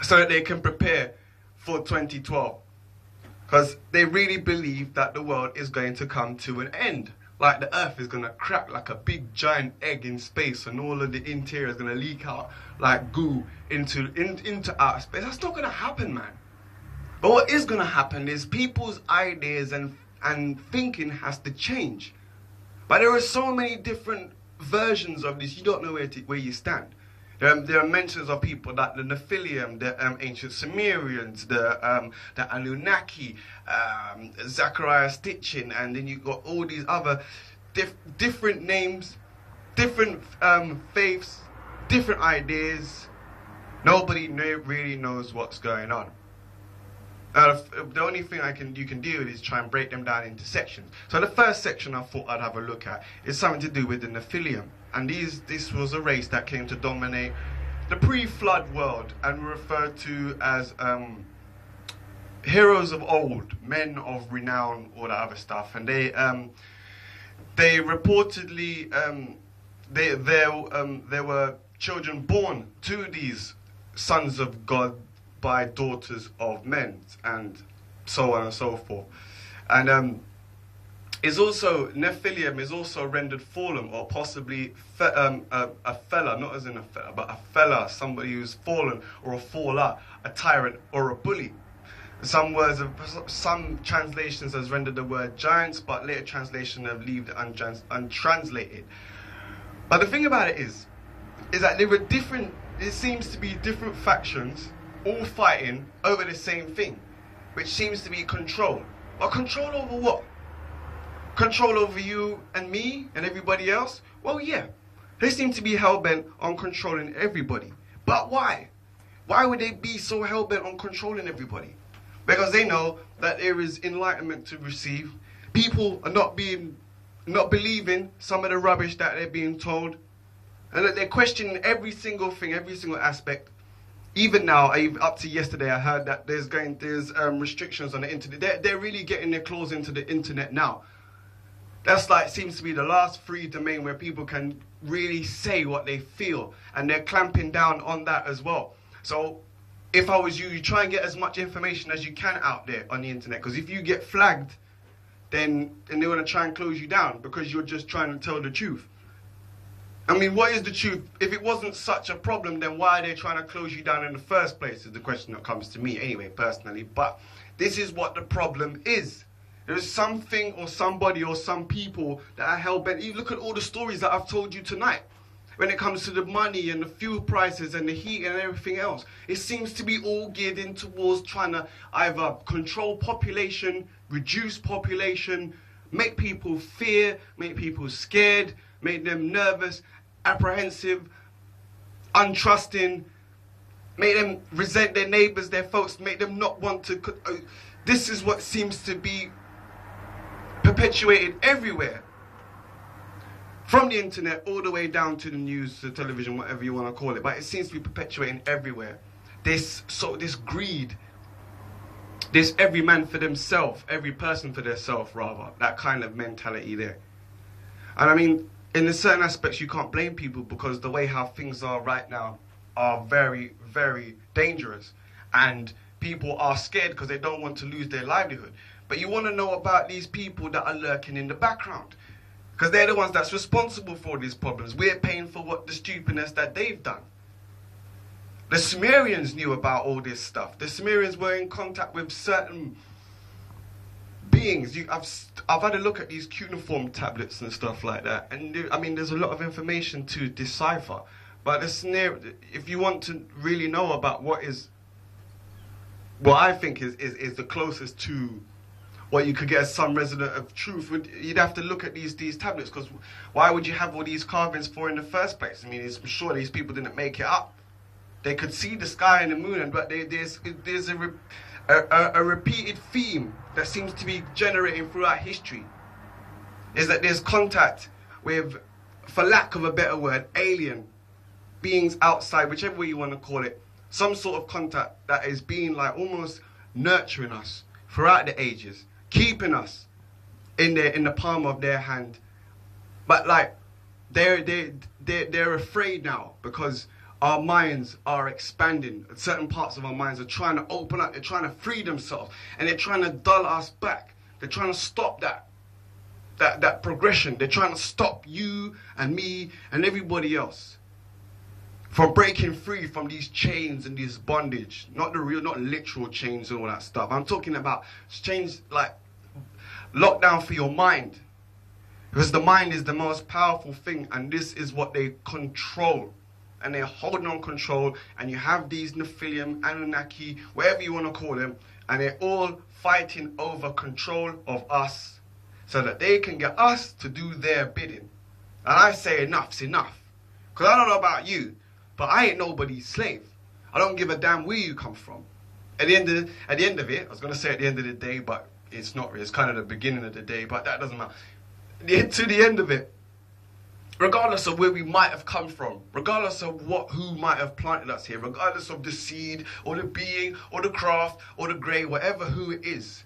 so that they can prepare for 2012. Because they really believe that the world is going to come to an end. Like the earth is going to crack like a big giant egg in space, and all of the interior is going to leak out like goo into outer space. That's not going to happen, man. But what is going to happen is people's ideas and thinking has to change. But there are so many different versions of this, you don't know where you stand. There are mentions of people that the Nephilim, the ancient Sumerians, the Anunnaki, Zechariah Stitchin, and then you've got all these other different names, different faiths, different ideas. Nobody really knows what's going on. The only thing you can do is try and break them down into sections. So the first section I thought I'd have a look at is something to do with the Nephilim. And this was a race that came to dominate the pre-flood world and were referred to as heroes of old, men of renown, all that other stuff. And they reportedly there were children born to these sons of God by daughters of men, and so on and so forth. And Nephilim is also rendered fallen, or possibly a fella, not as in a fella, but a fella, somebody who's fallen, or a faller, a tyrant, or a bully. Some translations has rendered the word giants, but later translation have left it untranslated. But the thing about it is that there were different, it seems to be different factions all fighting over the same thing, which seems to be control. But control over what? Control over you and me and everybody else? Well, yeah. They seem to be hell-bent on controlling everybody. But why? Why would they be so hell-bent on controlling everybody? Because they know that there is enlightenment to receive. People are not believing some of the rubbish that they're being told. And that they're questioning every single thing, every single aspect. Even now, up to yesterday, I heard that there's restrictions on the internet. They're really getting their claws into the internet now. That's like, seems to be the last free domain where people can really say what they feel. And they're clamping down on that as well. So, if I was you try and get as much information as you can out there on the internet. Because if you get flagged, then they're going to try and close you down because you're just trying to tell the truth. I mean, what is the truth? If it wasn't such a problem, then why are they trying to close you down in the first place is the question that comes to me anyway, personally. But this is what the problem is. There is something or somebody or some people that are hell-bent. You look at all the stories that I've told you tonight. When it comes to the money and the fuel prices and the heat and everything else, it seems to be all geared in towards trying to either control population, reduce population, make people fear, make people scared, make them nervous, apprehensive, untrusting, make them resent their neighbours, their folks, make them not want to. This is what seems to be perpetuated everywhere. From the internet all the way down to the news, the television, whatever you want to call it. But it seems to be perpetuating everywhere. This greed, this every man for themselves, every person for themselves rather, that kind of mentality there. And I mean, in certain aspects you can't blame people because the way how things are right now are very, very dangerous. And people are scared because they don't want to lose their livelihood. But you want to know about these people that are lurking in the background. Because they're the ones that's responsible for these problems. We're paying for what the stupidness that they've done. The Sumerians knew about all this stuff. The Sumerians were in contact with certain beings. I've had a look at these cuneiform tablets and stuff like that. And I mean, there's a lot of information to decipher. But if you want to really know about what I think is the closest to what you could get as some resident of truth, you'd have to look at these tablets, because why would you have all these carvings for in the first place? I mean, I'm sure these people didn't make it up. They could see the sky and the moon, but there's a repeated theme that seems to be generating throughout history, is that there's contact with, for lack of a better word, alien beings outside, whichever way you want to call it, some sort of contact that is being like almost nurturing us throughout the ages, keeping us in the palm of their hand. But like they're afraid now because our minds are expanding. Certain parts of our minds are trying to open up. They're trying to free themselves. And they're trying to dull us back. They're trying to stop that progression. They're trying to stop you and me and everybody else from breaking free from these chains and this bondage. Not literal chains and all that stuff. I'm talking about chains like lockdown for your mind. Because the mind is the most powerful thing, and this is what they control. And they're holding on control, and you have these Nephilim, Anunnaki, whatever you want to call them, and they're all fighting over control of us so that they can get us to do their bidding. And I say enough's enough. Because I don't know about you, but I ain't nobody's slave. I don't give a damn where you come from. At the end of it, I was going to say at the end of the day, but it's not really. It's kind of the beginning of the day, but that doesn't matter. To the end of it, regardless of where we might have come from, regardless of who might have planted us here, regardless of the seed or the being or the craft or the grey, whatever who it is,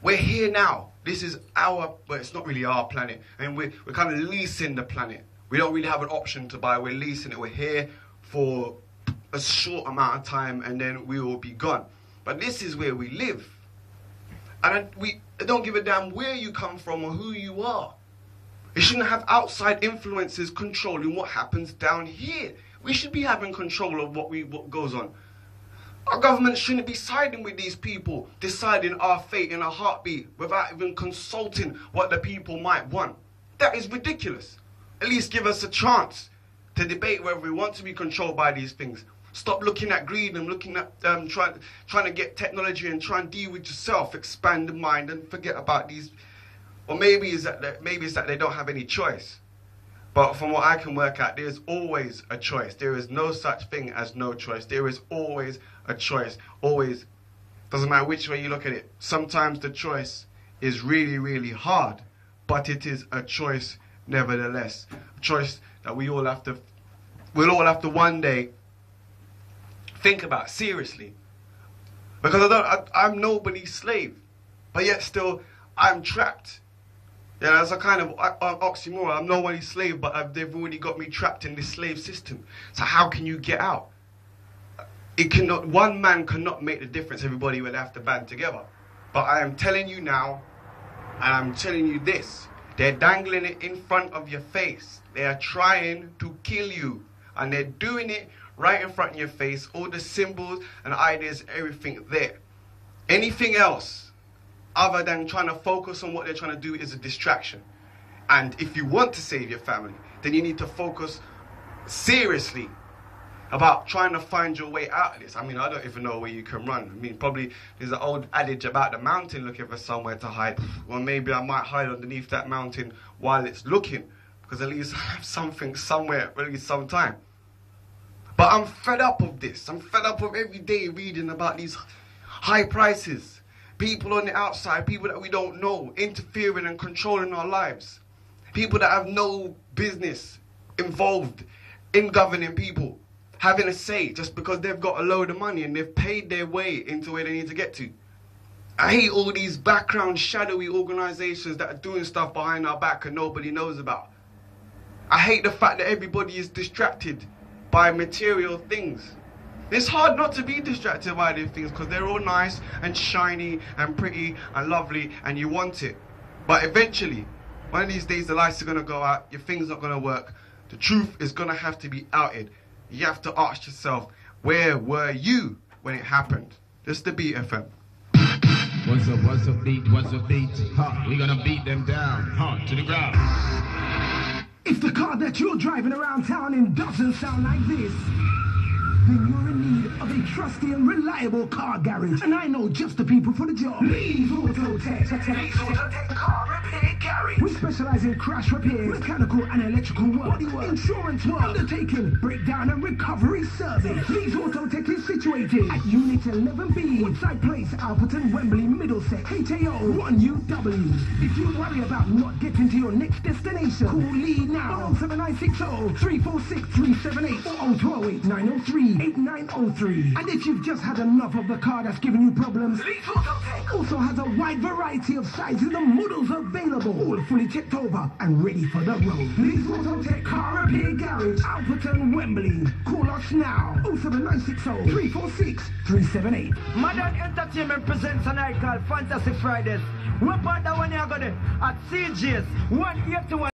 we're here now. This is well, it's not really our planet. And we're kind of leasing the planet. We don't really have an option to buy. We're leasing it. We're here for a short amount of time and then we will be gone. But this is where we live. And we don't give a damn where you come from or who you are. It shouldn't have outside influences controlling what happens down here. We should be having control of what goes on. Our government shouldn't be siding with these people, deciding our fate in a heartbeat without even consulting what the people might want. That is ridiculous. At least give us a chance to debate whether we want to be controlled by these things. Stop looking at greed and looking at trying to get technology and try and deal with yourself, expand the mind and forget about these. Or maybe it's that they don't have any choice. But from what I can work out, there's always a choice. There is no such thing as no choice. There is always a choice. Always. Doesn't matter which way you look at it. Sometimes the choice is really, really hard. But it is a choice nevertheless. A choice that we'll all have to one day think about seriously. Because I'm nobody's slave. But yet still, I'm trapped. Yeah, that's a kind of oxymoron. I'm nobody's slave, but they've already got me trapped in this slave system. So how can you get out? One man cannot make the difference. Everybody will have to band together. But I am telling you now, and I'm telling you this, they're dangling it in front of your face. They are trying to kill you. And they're doing it right in front of your face. All the symbols and ideas, everything there. Anything else other than trying to focus on what they're trying to do is a distraction. And if you want to save your family, then you need to focus seriously about trying to find your way out of this. I mean, I don't even know where you can run. I mean, probably there's an old adage about the mountain looking for somewhere to hide. Well, maybe I might hide underneath that mountain while it's looking, because at least I have something somewhere, at least sometime. But I'm fed up of this. I'm fed up of every day reading about these high prices. People on the outside, people that we don't know, interfering and controlling our lives. People that have no business involved in governing people, having a say just because they've got a load of money and they've paid their way into where they need to get to. I hate all these background shadowy organizations that are doing stuff behind our back and nobody knows about. I hate the fact that everybody is distracted by material things. It's hard not to be distracted by these things because they're all nice and shiny and pretty and lovely and you want it. But eventually, one of these days the lights are going to go out, your thing's not going to work. The truth is going to have to be outed. You have to ask yourself, where were you when it happened? This is the Beat FM. What's up, beat? What's up, beat? Huh, we're going to beat them down, to the ground. If the car that you're driving around town in doesn't sound like this, then you're in need of a trusty and reliable car garage. And I know just the people for the job. Lee's Autotech. Lee's Autotech Car Repair Garage. We specialize in crash repairs, mechanical and electrical work, bodywork, insurance work, undertaking, breakdown and recovery service. Lee's Autotech is situated at Unit 11B, Woodside Place, Alperton, Wembley, Middlesex, HAO 1UW. If you worry about not getting to your next destination, call Lee now on 07960 346 378 or on 208 903 8903. And if you've just had enough of the car that's giving you problems, Leeds Autotech also has a wide variety of sizes and models available, all fully checked over and ready for the road. Leeds Autotech Car Repair Garage, Alperton, Wembley. Call us now, 07960 346 378. Modern Entertainment presents a night called Fantasy Fridays. We're part that one you're going to at CJ's 181.